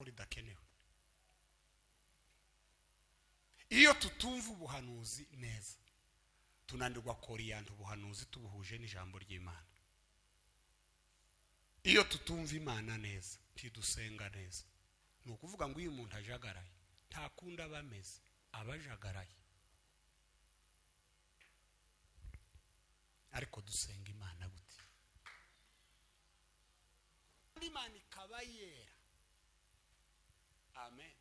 ridakenewe. Iyo tutumva ubuhanuzi neza tunanirwa koriyanta ubuhanuzi tubuhuje n'ijambo ry'Imana. Iyo tutumva Imana neza ntidusenga neza, ni ukuvuga ngo iyo umuntu ajagaraye ntakunda bameze abajagaraye, ariko dusenga Imana gute? Imana ikaba yera. Amen.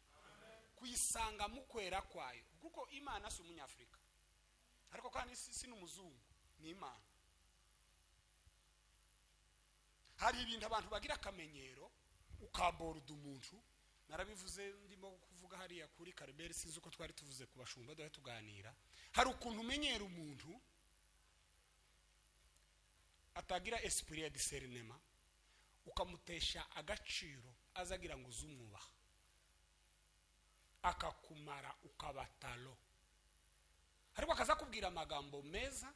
Kuyisanga mu kwera kwayo, kuko Imana si umunyafrika ariko kandi si n'umuzungu, ni Imana. Hari ibintu abantu bagira akamenyero ukaboruda umuntu, narabivuze ndimo kuvuga hariya kuri Kariberi, sinzi uko twari tuvuze ku bashumba dohe tuganira. Hari ukuntu umenyera umuntu atagira esprit ya discernement, ukamutesha agaciro azagira ngo uzumwubaha, akakumara ukabatalo, ariko akaza kubwira amagambo meza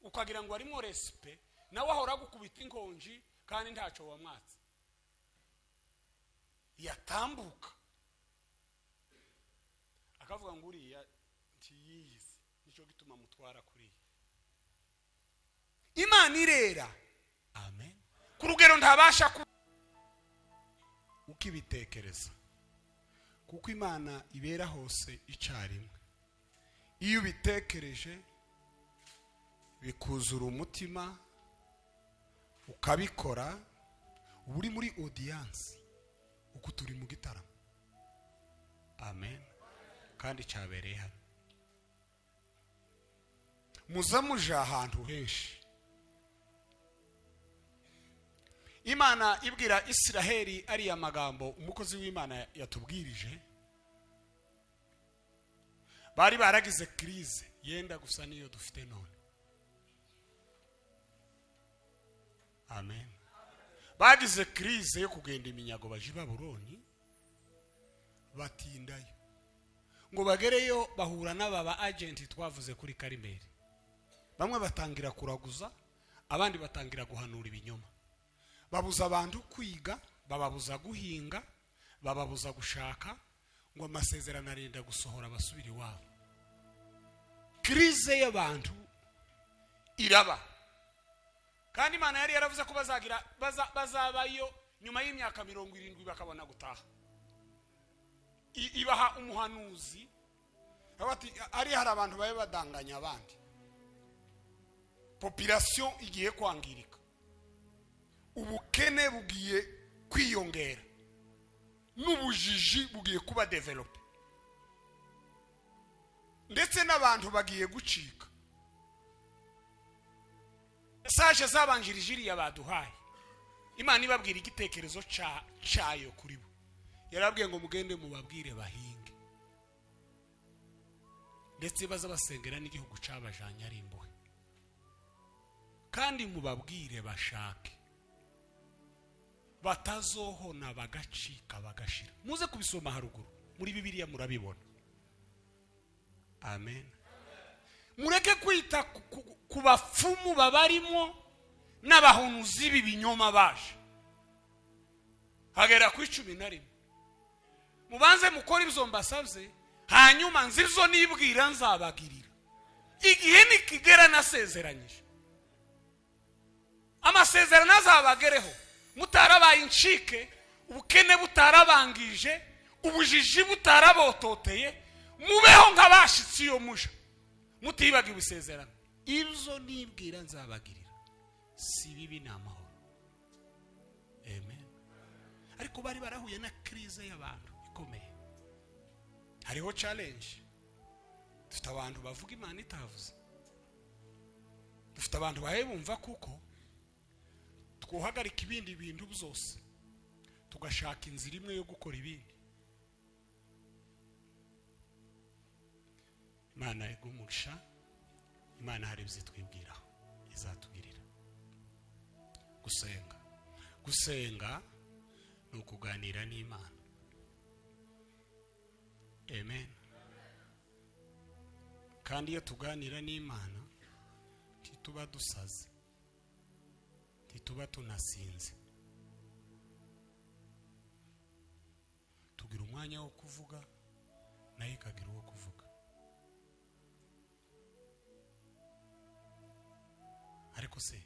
ukagira ngo arimo respect, nawe ahora gukubita inkonji kandi ntaco wamwatse, yatambuka akavuga ngo uriya ntiyizi, nico gituma mutwara kuri Imana irera. Amen. Ku rugero ntabasha ukibitekereza, kuko Imana ibera hose icarimwe. Iyo ubitekereje bikuzura umutima ukabikora, uri muri audience uko turi mu gitaramo. Amen. Kandi cyabereye hano muzamuja ahantu henshi. Imana ibwira Israheli ari amagambo umukozi w'Imana yatubwirije, bari baragize crise yenda gusa niyo dufite none. Amen. Bagize crise yo kugenda iminyago baje Babuloni, batindayo ngo bagereyo bahura n'aba agenti twavuze kuri Karimeri. Bamwe batangira kuraguza, abandi batangira guhanura ibinyoma, babuza abantu kwiga, bababuza guhinga, bababuza gushaka, ngo amasezerano arenda gusohora basubira iwabo. Crise y'abantu iraba, kandi Imana yari yaravuze ko bazabayo nyuma y'imyaka 70 bakabona gutaha. Ibaha umuhanuzi abati ari hari abantu baye badanganya abandi, population igiye kwangirika, ubukene bugiye kwiyongera, n'ubujiji bugiye kuba develop, ndetse n'abantu bagiye gucika. Message z'abanjirije yabaduhaye, Imana ibabwira igitekerezo cyayo kuri bo. Yarabwiye ngo mugende mubabwire bahinge, ndetse baza basengera n'igihugu cabajanye ari imbohe, kandi mubabwire bashake, batazohona bagacika bagashira. Muze kubisoma haruguru muri Bibiliya murabibona. Amen. Mureke kwita ku bapfumu babarimo n'abahunuzi b'ibinyoma baje hagera ku 11. Mubanze mukora ibyo mbasabye, hanyuma nzizo nibwira nzabagirira. Igihe nikigera nasezeranyije, amasezerano azabagereho, mutarabaye incike, ubukene butarabangije, ubujiji butarabototeye, mubeho nk'abashitsi yo muja, mutibaga ibisezerano. Ibyo nibwira nzabagirira, si bibi n'amahoro. Amen. Ariko bari barahuye na crise y'abantu ikomeye. Hariho challenge. Dufite abantu bavuga Imana itavuze, dufite abantu bahe bumva kuko twohagarika ibindi bintu byose tugashaka inzira imwe yo gukora ibindi. Imana igumugisha. Imana hari bizitwibwiraho izatugirira. Gusenga no kuganira n'Imana. Amen. Kandi iyo tuganira n'Imana ntituba dusaze, ntituba tunasinze, umwanya wo kuvuga nayo ikagira uwo kuvuga. Ariko se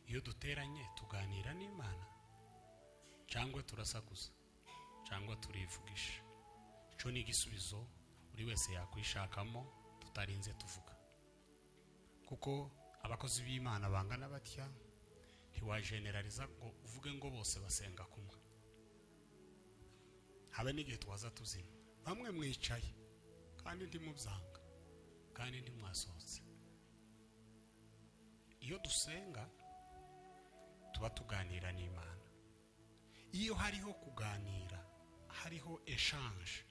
iyo duteranye tuganira n'Imana cyangwa turasakuza cyangwa turivugisha? Ico ni igisubizo buri wese yakwishakamo tutarinze tuvuga. Kuko abakozi b'Imana bangana batya ntiwajeneraliza ngo uvuge ngo bose basenga kumwe. Habe n'igihe twaza tuzima bamwe mwicaye kandi ndi mubyanga kandi ndi mwasohotse. Iyo dusenga tuba tuganira n'Imana. Iyo hariho kuganira, hariho échange,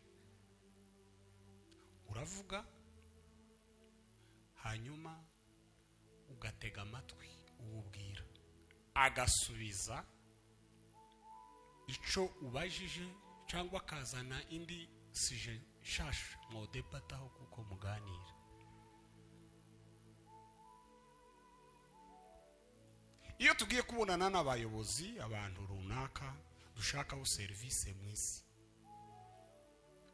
uravuga hanyuma ugatega amatwi uwubwira agasubiza ico ubajije cyangwa akazana indi sije shasha mu debataho kuko muganira. Iyo tugiye kubonana n'abayobozi abantu runaka dushakaho service mu isi,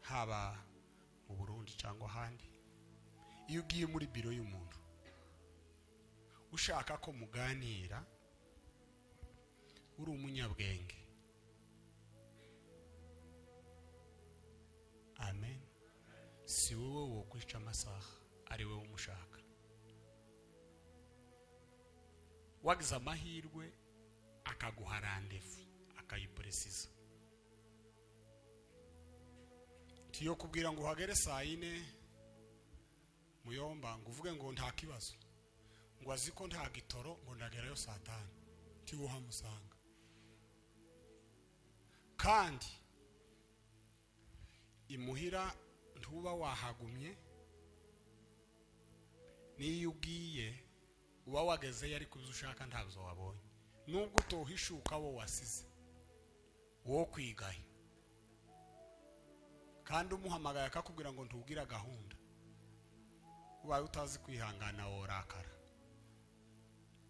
haba mu Burundi cyangwa ahandi, iyo ugiye muri biro y'umuntu ushaka ko muganira uri umunyabwenge, amen, si wowe wo kwica amasaha, ari wowe umushaka. Wagize amahirwe akaguha randevu akayipresiza, tiyo kubwira ngo uhagere saa 4 Muyomba ngo uvuge ngo nta kibazo, ngo aziko nta gitoro ngo ndagerayo saa 5, tiwo hamusanga. Kandi imuhira ntuba wahagumye, niyo ugiye uba wageze yari kuzo ushaka ntabwo wabonye, nubwo utohishuka wo wasize wo kwigaye. Kandi umuhamagaye akakubwira ngo ntubwira gahunda, ubaye utazi kwihangana worakara,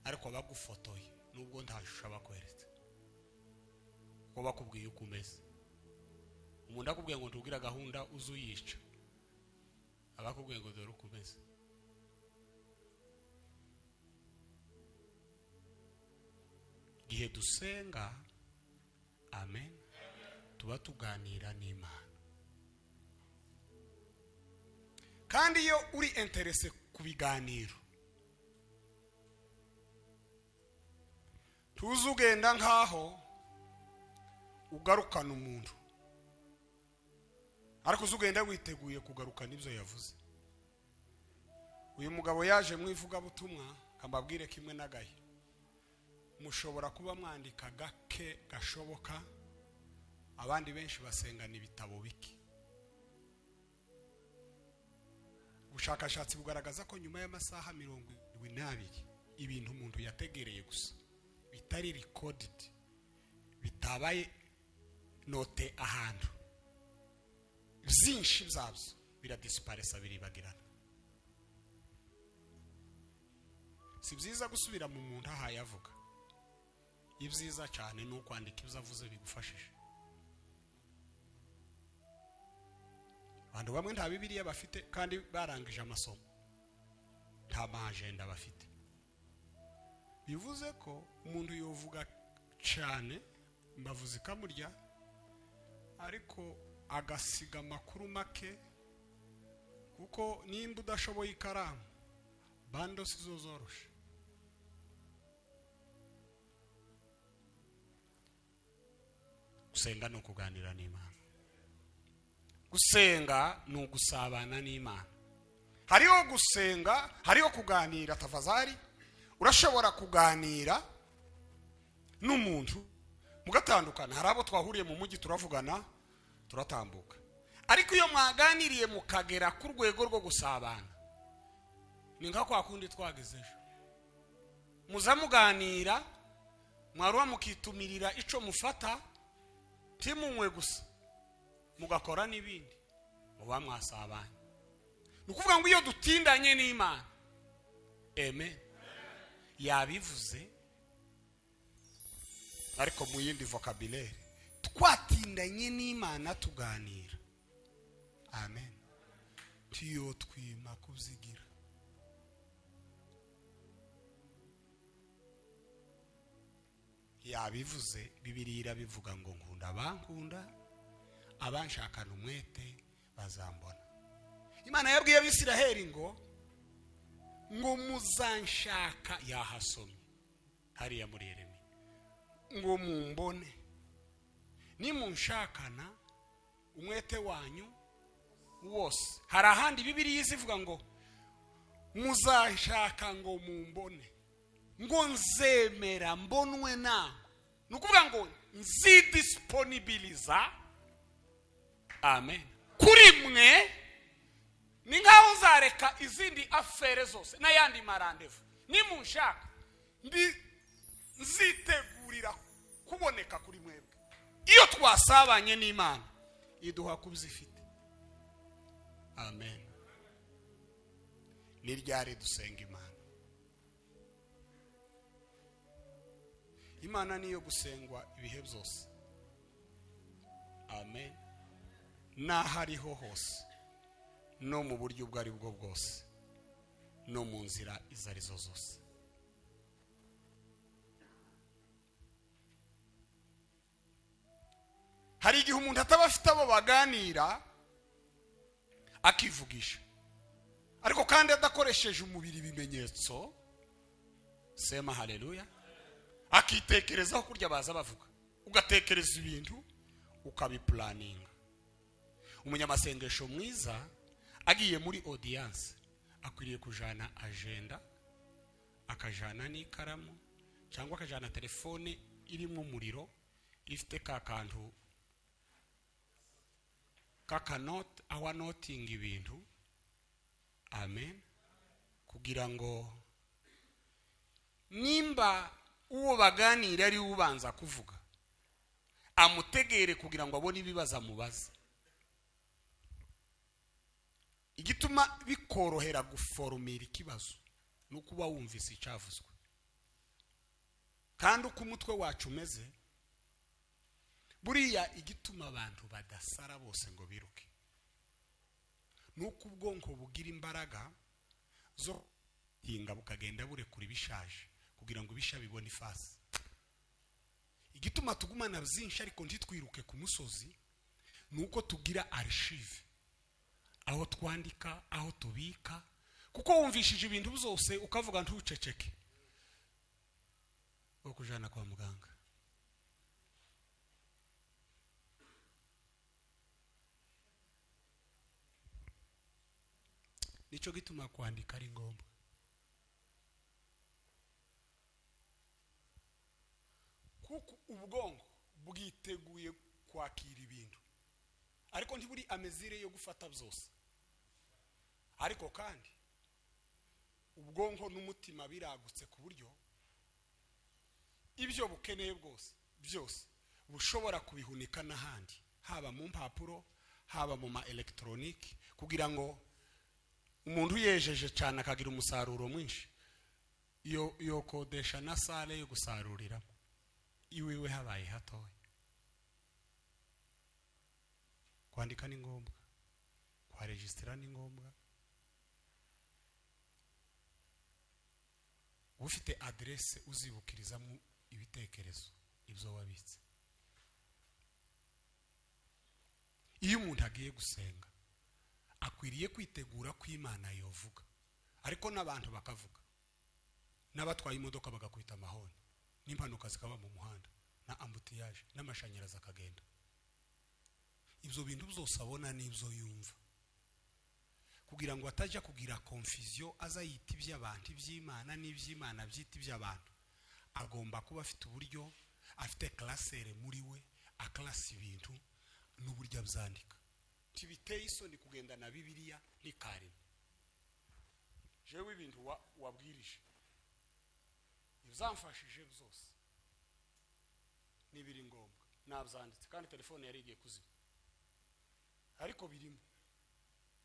ariko bagufotoye nubwo ntashusha bakweretse ko bakubwiye uko umeze. Umuntu akubwiye ngo ntubwira gahunda uzuyica, abakubwiye ngo dore uko umeze. Gihe dusenga, amen, tuba tuganira n'Imana. Kandi iyo uri interese ku biganiro, tuzugenda nkaho ugarukana umuntu, ariko uzugenda witeguye kugarukana ibyo yavuze. Uyu mugabo yaje mu ivugabutumwa, kambabwire kimwe nagaye, mushobora kuba mwandika gake gashoboka, abandi benshi basengana ibitabo biki. Ubushakashatsi bugaragaza ko nyuma y'amasaha 72 ibintu umuntu yategereye gusa bitari recorded, bitabaye note ahantu, byinshi byabyo biradisiparesa, biribagirana. Si byiza gusubira mu muntu aha yavuga. Ibyiza cyane no kwandika ibyo avuze bigufashije. Abantu bamwe nta Bibiliya bafite kandi barangije amasomo, nta agenda bafite. Bivuze ko umuntu yovuga cyane mbavuze kamurya, ariko agasiga makuru make, kuko nimba udashoboye ikaramu bando sizo zoroshe. Gusenga no kuganira n'Imana. Gusenga no gusabana n'Imana. Hariho gusenga, hariho kuganira. Tafazari urashobora kuganira n'umuntu mugatandukana. Hari abo twahuriye mu mujyi turavugana turatambuka, ariko iyo mwaganiriye mukagera ku rwego rwo gusabana, ni nka kwa kundi twagezeje. Muzamuganira mwaruwa mukitumirira ico mufata, timunywe gusa mugakora n'ibindi, muba mwasabanye. Nukuvuga ngo iyo dutindanye n'Imana, amen, yabivuze ariko mu yindi vocabulaire, twatindanye n'Imana tuganira amen. Tiyo twima kubyigira. Yabivuze, Bibiliya irabivuga ngo nkunda abankunda, abanshakana umwete bazambona. Imana yabwiye Abisiraheli ngo muzanshaka, yahasomye hariya muri Yeremiya, ngo mumbone nimunshakana umwete wanyu wose. Hari ahandi Bibiliya izivuga ngo muzanshaka ngo mumbone, ngo nzemera mbonwe namwe. Nukuvuga ngo nzidisponibiliza, amen, kuri mwe. Ni nkaho uzareka izindi afere zose n'ayandi marandevu. Nimunshaka nzitegurira kuboneka kuri mwebwe. Iyo twasabanye n'Imana iduha kubzifite. Amen. Ni ryari dusenga Imana? Imana niyo gusengwa ibihe byose. Amen. N'ahariho hose, no mu buryo ubwo ari bwo bwose, no mu nzira izo arizo zose. Hari igihe umuntu ataba afite abo baganira akivugisha, ariko kandi adakoresheje umubiri ibimenyetso. Sema haleluya. Akitekerezaho kurya baza bavuga, ugatekereza ibintu ukabiplaninga. Umunyamasengesho mwiza agiye muri audience akwiriye kujana agenda, akajana n'ikaramu, cyangwa akajana telefone irimo umuriro, ifite kakantu kakanote aho anotinga ibintu. Amen. Kugira ngo nimba uwo baganira ari ubanza kuvuga, amutegere kugira ngo abone ibibazo amubaza. Igituma bikorohera guforumira ikibazo nuko uba wumvise icavuzwe, kandi uko umutwe wacu umeze. Buriya igituma abantu badasara bose ngo biruke nuko ubwonko bugira imbaraga zo hinga bukagenda burekura ibishaje kugira ngo ibisha bibone ifasi. Igituma tugumana byinshi ariko ntitwiruke ku musozi nuko tugira archive, aho twandika, aho tubika. Kuko wumvishije ibintu byose ukavuga ntuceceke, okujana kwa muganga. Nico gituma kwandika ari ngombwa. Kuko ubwonko bwiteguye kwakira ibintu, ariko ntiburi amezire yo gufata byose. Ariko kandi ubwonko n'umutima biragutse ku buryo ibyo bukeneye byose bushobora kubihunika n'ahandi, haba mu mpapuro, haba mu ma electronique, kugira ngo umuntu yejeje cyane akagira umusaruro mwinshi, yo kodesha na sale yo gusaruriramo iwiwe habaye hatoya. Kwandika ni ngombwa, kwa registra ni ngombwa. Ufite adresse uzibukirizamo ibitekerezo ibyo wabitse. Iyo umuntu agiye gusenga akwiriye kwitegura ko Imana yovuga, ariko n'abantu bakavuga, n'abatwaye imodoka bagakwita amahoni, n'impanuka zikaba mu muhanda, na ambutiyage, n'amashanyarazi akagenda. Ibyo bintu byose abona n'ibyo yumva, kugira ngo atajya kugira confusion azayita iby'abantu iby'Imana n'iby'Imana byita iby'abantu. Agomba kuba afite uburyo, afite classere muri we, aklasi ibintu n'uburyo abyandika. Tibiteye isoni kugenda na Bibiliya n'ikari. Jewe ibintu wabwirije bizamfashije byose nibiri ngombwa nabyanditse, kandi telefone yari igiye kuzima, ariko birimo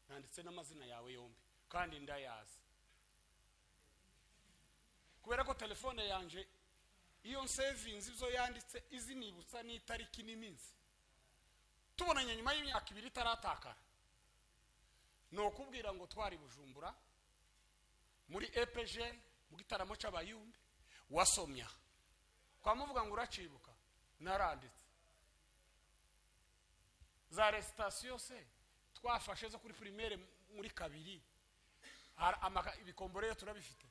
nanditse n'amazina yawe yombi kandi ndayazi, kubera ko telefone yanje iyo savings ibyo yanditse izinibutsa n'itariki n'iminsi. Tubonanye nyuma y'imyaka 2 itaratakara, no kubwira ngo twari Bujumbura muri EPG mu gitaramo cy'abayumbi wasomya kwamuvuga ngo uracibuka naranditse za recitation se twafashe zo kuri primaire muri kabiri ibikomborero turabifite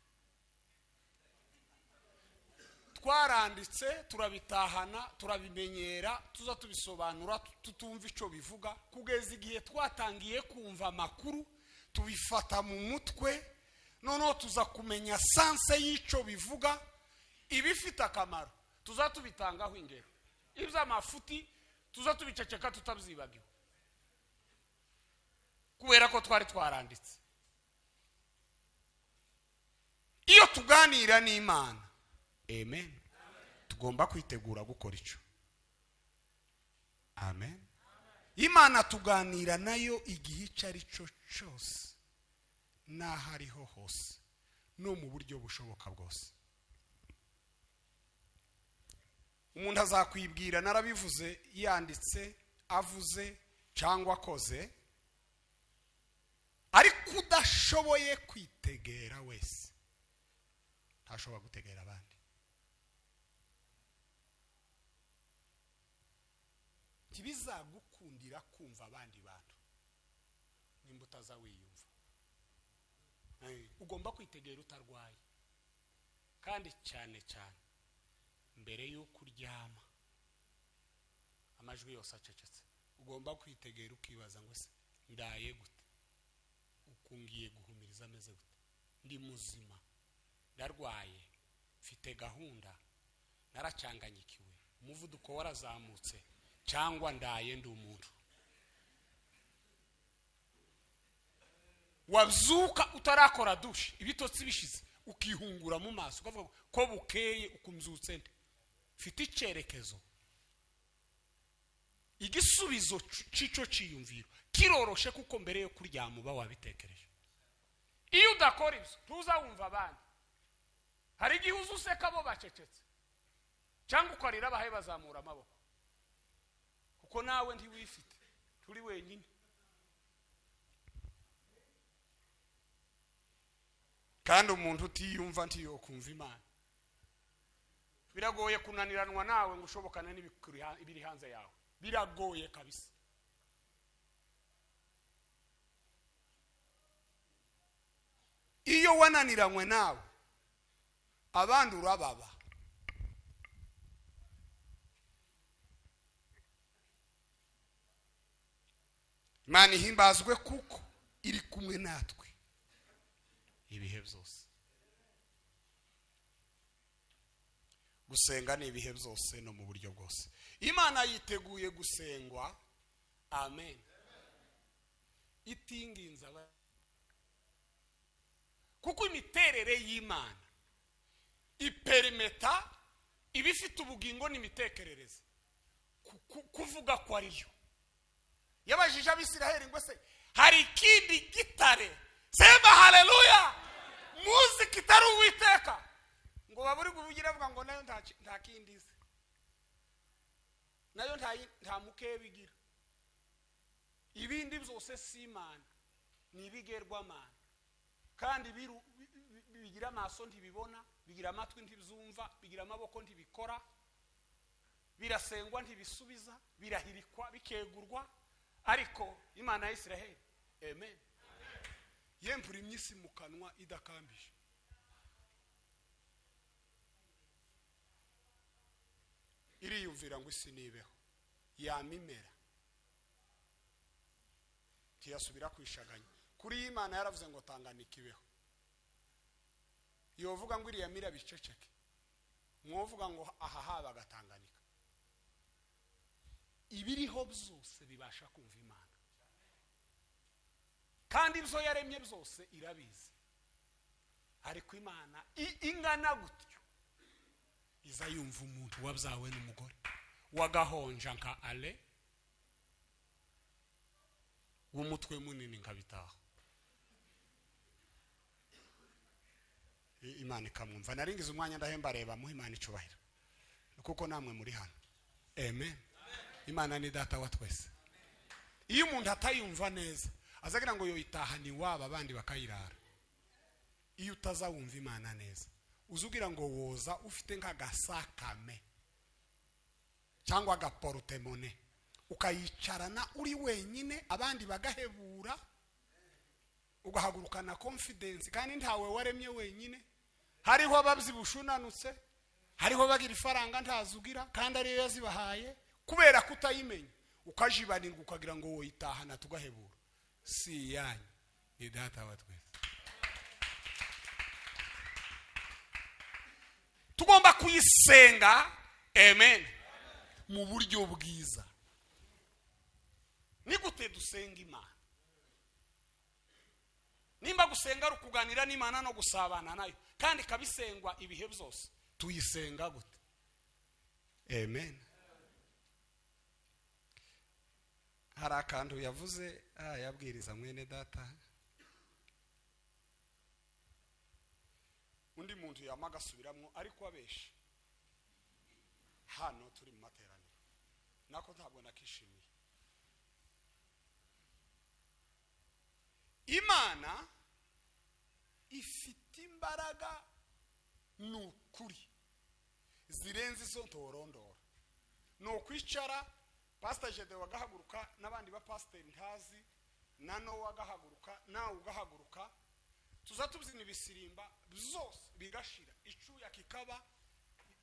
twaranditse turabitahana turabimenyera tuza tubisobanura tutumva ico bivuga kugeza igihe twatangiye kumva amakuru tubifata mu mutwe noneho tuza kumenya sanse y'ico bivuga ibifite akamaro tuza tubitangaho ingero iby'amafuti tuza tubiceceka tutabyibagiwe kubera ko twari twaranditse. Iyo tuganira n'Imana, amen, tugomba kwitegura gukora ico. Amen. Imana tuganira nayo igihe cyari cyo cyose n'ahariho hose no mu buryo bushoboka bwose. Umuntu azakwibwira narabivuze yanditse avuze cyangwa akoze ariko udashoboye kwitegera wese ntashobora gutegera abandi. Kibizagukundira kumva abandi bantu nimba utaza wiyumva. Ugomba kwitegera utarwaye kandi cyane cyane mbere y'uko uryama amajwi yose acecetse ugomba kwitegera ukibaza ngo se ndaye gute, ukungiye guhumiriza ameze gute, ndi muzima, ndarwaye, mfite gahunda, naracanganyikiwe, umuvuduko warazamutse cyangwa ndaye ndi umuntu. Wazuka utarakora dushe ibitotsi bishize ukihungura mu maso ukavuga ko bukeye ukumzutse nde, fite icyerekezo. Igisubizo cico ciyumviro kiroroshe kuko mbere yo kuryama uba wabitekereje. Iyo udakora ibyo ntuzawumva abandi. Hari igihe uzuseka bo bacecetse cyangwa ukarira abahe bazamura amaboko kuko nawe ntiwifite, turi wenyine. Kandi umuntu utiyumva ntiyo kumva Imana. Biragoye kunaniranwa nawe ngo ushobokane n'ibiri hanze yawe. Biragoye kabisa. Iyo wananiranywe nawe abandi urababa. Imana ihimbazwe kuko iri kumwe natwe ibihe byose. Gusenga ni ibihe byose no mu buryo bwose. Imana yiteguye gusengwa. Amen. Itinginza kuko imiterere y'Imana iperimeta ibifite ubugingo n'imitekerereze kuvuga ko ariyo. Yabajije Abisiraheli ngo se hari ikindi gitare, sema haleluya, muzi kitari Uwiteka, ngo baburi kuvugira avuga ngo nayo nta kindi ze, nayo nta mukebigira. Ibindi byose si Imana ni ibigerwamana kandi bigira amaso ntibibona, bigira amatwi ntibyumva, bigira amaboko ntibikora, birasengwa ntibisubiza, birahirikwa bikegurwa. Ariko Imana ya Isiraheli, amen, yemvura imyisi mu kanwa idakambije. Iriyumvira ngo isi nibeho yamimera tiyasubira kwishaganya. Kuri Imana yaravuze ngo Tanganyika ibeho. Yovuga ngo iriya mira biceceke, mwovuga ngo aha haba Gatanganyika. Ibiriho byose bibasha kumva Imana kandi ibyo yaremye byose irabizi. Ariko Imana ingana gutyo iza yumva umuntu wabyawe n'umugore wagahonja nka ale w'umutwe munini nkabitaho. Imana ikamwumva. Naringize umwanya ndahemba reba mu Imana icubahira kuko namwe muri hano. Amen. Imana ni data wa twese. Iyo umuntu atayumva neza azagira ngo yoyitahana iwabo abandi bakayirara. Iyo utazawumva Imana neza uzugira ngo woza ufite nk'agasakame cyangwa agaportemone ukayicarana uri wenyine abandi bagahebura ugahagurukana confidence kandi ntawe waremye wenyine. Hariho ababyibushunanutse, hariho bagira ifaranga ntazugira kandi ariyo yazibahaye kubera kutayimenya ukajibanirwa ukagira ngo woyitahana tugahebura. Si yanyu ni data wa twese. Tugomba kuyisenga amen mu buryo bwiza. Ni gute dusenga Imana? Nimba gusenga ari ukuganira n'Imana no gusabana nayo kandi kabisengwa ibihe byose, tuyisenga gute? Amen. Hari akantu yavuze yabwiriza mwene data, undi muntu yamagasubiramo ariko abeshe. Hano turi mu materaniro nako ntabwo nakishimiye. Imana ifite imbaraga n'ukuri zirenze izo ntorondora. No kwicara Pastor Jede wagahaguruka n'abandi ba pastor ntazi nano wagahaguruka nawe ugahaguruka tuzatubyina ibisirimba byose bigashira icuya kikaba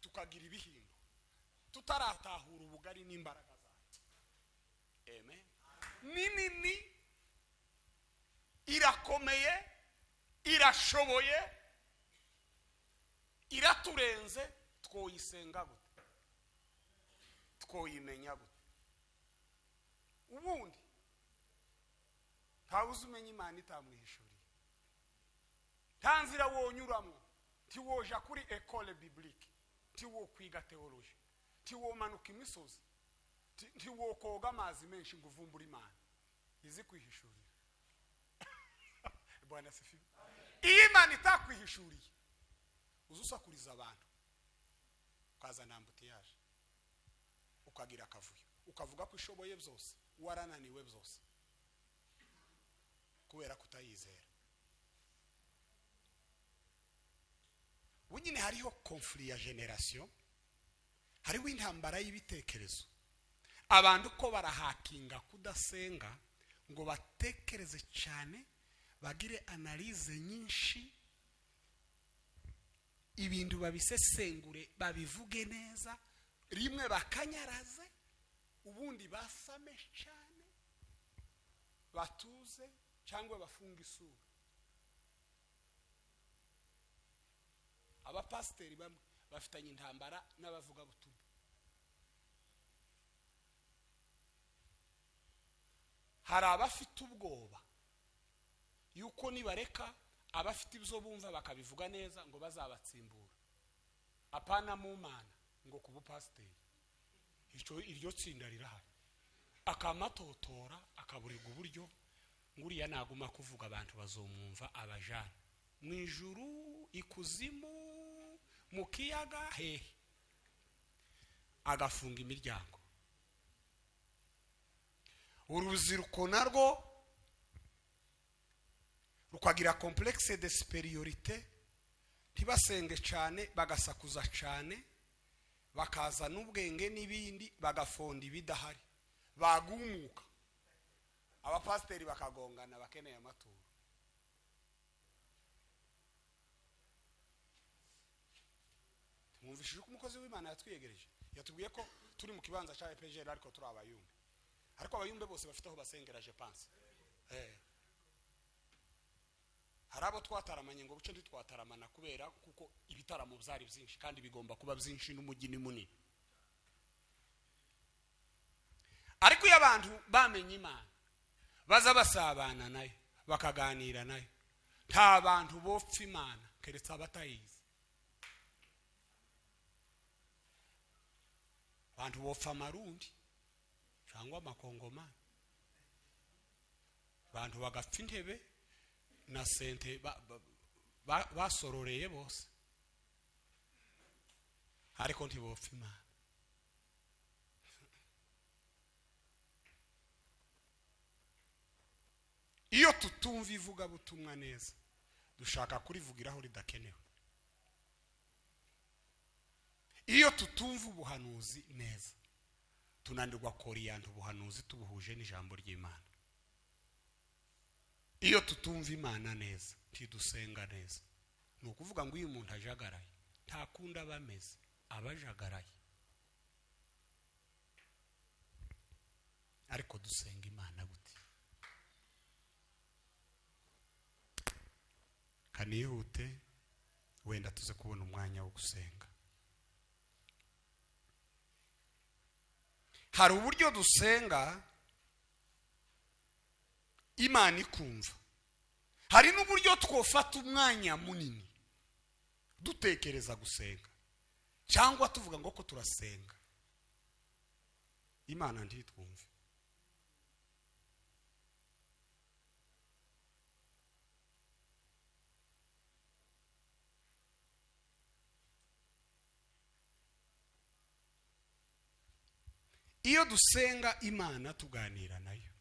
tukagira ibihindo tutaratahura ubugari n'imbaraga zacu. Amen. Nini irakomeye, irashoboye, iraturenze. Twoyisenga gute? Twoyimenya gute? Ubundi ntawuzi umenya Imana itamwihishuriye. Tanzira wonyuramo tiwoja kuri école biblique, tiwo kwiga theology, tiwo manuka imisozi, tiwo koga amazi menshi ngo uvumbura Imana. Izi kwihishurira. Bwana sifiwe. Iyi Imana itakwihishuriye uzusakuriza abantu ukaza nambutiyaje ukagira akavuyo ukavuga ko ishoboye byose warananiwe byose kubera kutayizera. Bunyine hariho conflit ya generation, hariho intambara y'ibitekerezo. Abantu ko barahakinga kudasenga ngo batekereze cyane, bagire analyse nyinshi, ibintu babisesengure, babivuge neza, rimwe bakanyaraze, ubundi basame cyane, batuze cyangwa bafunga isura. Abapasiteri bamwe bafitanye intambara n'abavuga butumwa. Hari abafite ubwoba yuko nibareka abafite ibyo bumva bakabivuga neza ngo bazabatsimbura. Apana mu Mana ngo kuba pasiteri. Iryo tsinda rirahari. Akamatotora akaburirwa uburyo nguriya naguma kuvuga abantu bazomwumva abajana. Mu ijuru, ikuzimu, mu kiyaga hehe. Agafunga imiryango. Urubyiruko narwo rukagira complexe de superiorité, ntibasenge cyane, bagasakuza cyane, bakaza n'ubwenge n'ibindi, bagafonda ibidahari, bagumuka. Abapasiteri bakagongana bakeneye amaturo. Mwumvishije ko umukozi w'Imana yatwiyegereje, yatubwiye ko turi mu kibanza cya EPGR ariko turi abayumbe. Ariko abayumbe bose bafite aho basengera je pense. Harabo twataramanye ngo buce ntitwataramana kubera kuko ibitaramo byari byinshi kandi bigomba kuba byinshi n'umujyi ni munini. Ariko y'abantu bamenye Imana baza basabana nayo bakaganira nayo, nta bantu bopfa Imana keretse abatayizi. Abantu bopfa Amarundi cyangwa Amakongomani, abantu bagapfa intebe na sente basororeye bose, ariko ntibopfa Imana. iyo tutumva ivuga butumwa neza dushaka kurivugiraho ridakenewe. Iyo tutumva ubuhanuzi neza tunanirwa koriyanta ubuhanuzi tubuhuje n'ijambo ry'Imana. Iyo tutumva Imana neza ntidusenga neza. Ni ukuvuga ngo iyo umuntu ajagaraye ntakunda bameze abajagaraye. Ariko dusenga Imana gute? Kanihute wenda tuze kubona umwanya wo gusenga. Hari uburyo dusenga Imana ikumva. Hari n'uburyo twofata umwanya munini dutekereza gusenga cyangwa tuvuga ngo ko turasenga Imana ntitwumve. Iyo dusenga Imana tuganira nayo,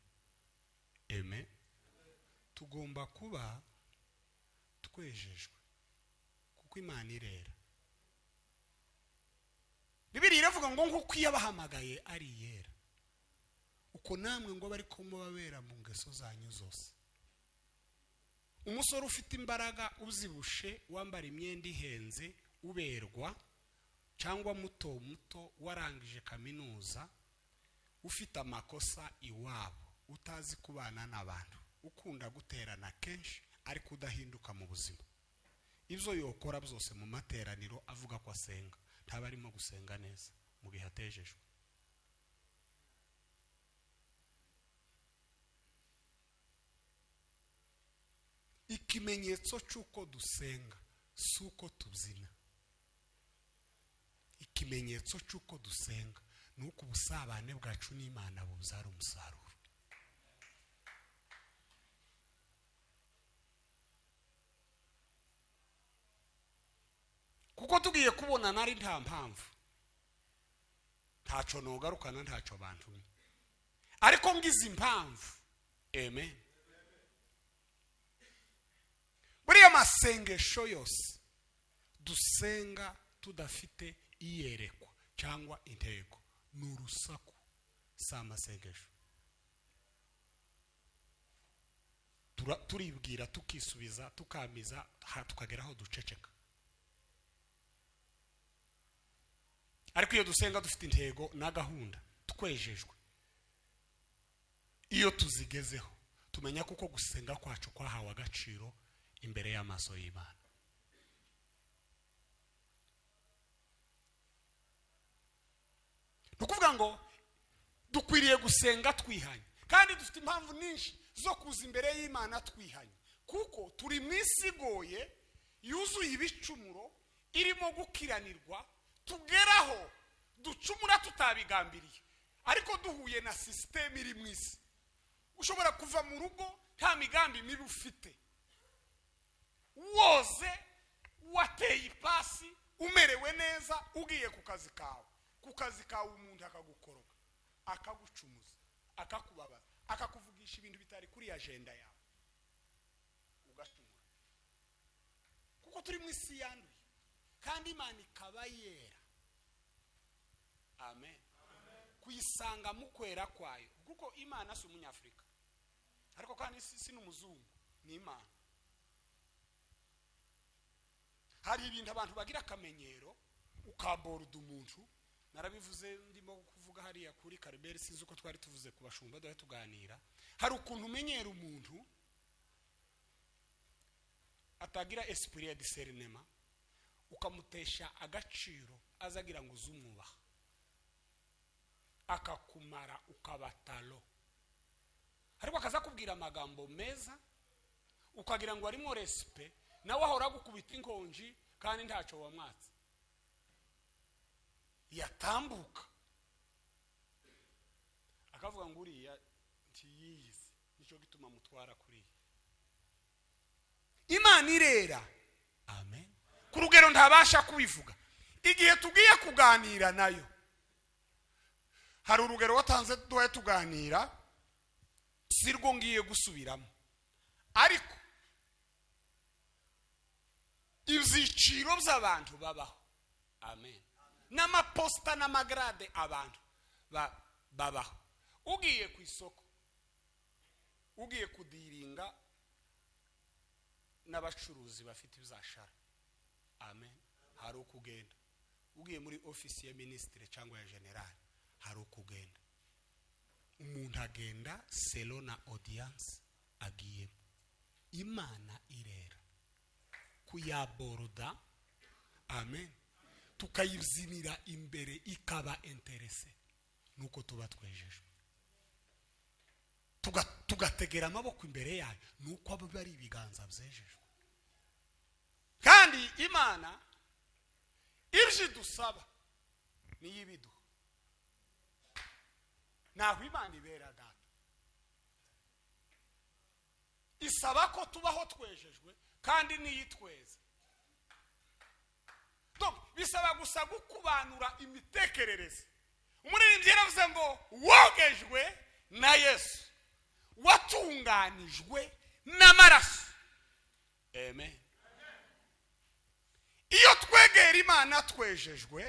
amen, tugomba kuba twejejwe kuko Imana irera. Bibiliya iravuga ngo nkuko yabahamagaye ari yera, uko namwe ngo bari ko mubabera mu ngeso zanyu zose. Umusore ufite imbaraga uzibushe wambara imyenda ihenze uberwa, cyangwa muto muto warangije kaminuza ufite amakosa iwabo, utazi kubana n'abantu, ukunda guterana kenshi ariko udahinduka mu buzima, ibyo yokora byose mu materaniro avuga ko asenga ntaba arimo gusenga neza mu gihe atejejwe. Ikimenyetso cy'uko dusenga si uko tubyina. Ikimenyetso cy'uko dusenga ni uko ubusabane bwacu n'Imana bubyara umusaruro. Kuko tugiye kubona nari nta mpamvu, ntaco nogarukana, ntaco bantumye, ariko ngize impamvu, amen. Buriya masengesho yose dusenga tudafite iyerekwa cyangwa intego n'urusaku si amasengesho. Turibwira tukisubiza tukamiza tukageraho duceceka. Ariko iyo dusenga dufite intego na gahunda twejejwe, iyo tuzigezeho tumenya kuko gusenga kwacu kwahawe agaciro imbere y'amaso y'Imana. Nukuvuga ngo dukwiriye gusenga twihanye, kandi dufite impamvu nyinshi zo kuza imbere y'Imana twihanye, kuko turi mu isi igoye yuzuye ibicumuro, irimo gukiranirwa, tugeraho ducumura tutabigambiriye, ariko duhuye na system iri mu isi. Ushobora kuva mu rugo nta migambi mibi ufite, woze wateye ipasi umerewe neza, ugiye ku kazi kawe umuntu akagukoroga, akagucumuza, akakubabaza, akakuvugisha ibintu bitari kuri agenda yawe, ugacumura. Kuko turi mu isi yanduye kandi Imana ikaba yera, amen, kuyisanga mu kwera kwayo, kuko Imana si umunyafrika, ariko kandi si n'umuzungu, ni Imana. Hari ibintu abantu bagira akamenyero ukaboruda umuntu, narabivuze ndimo kuvuga hariya kuri Kariberi, sinzi uko twari tuvuze ku bashumba dore tuganira. Hari ukuntu umenyera umuntu atagira esprit ya discernement, ukamutesha agaciro azagira ngo uzumwubaha, akakumara ukabatalo, ariko akaza kubwira amagambo meza ukagira ngo arimo respect, nawe ahora gukubita inkonji kandi ntaco wamwatse, yatambuka akavuga ngo uriya ntiyiyizi, nico gituma mutwara kuri Imana irera, amen. Ku rugero ntabasha kubivuga. Igihe tugiye kuganira nayo, hari urugero watanze duhe tuganira, sirwo ngiye gusubiramo, ariko ibyiciro by'abantu babaho. Amen. N'amaposita n'amagrade abantu babaho. Ugiye ku isoko, ugiye kudiringa n'abacuruzi bafite ibizashara. Amen. Hari ukugenda. Ugiye muri ofisi ya ministre cyangwa ya general, hari ukugenda. Umuntu agenda selo na audience agiyemo. Imana irera kuyaboroda. Amen. Tukayizinira imbere ikaba interese, nuko tuba twejejwe. Tugategera amaboko imbere yayo, nuko abo bari ibiganza byejejwe. Kandi Imana ibyo dusaba niyo ibiduha. Naho Imana ibera data. Isaba ko tubaho twejejwe kandi niyitweza. Bisaba gusa gukubanura imitekerereze. Umuririmbyi yaravuze ngo wogejwe na Yesu, watunganijwe n'amaraso. Amen. Iyo twegera Imana twejejwe,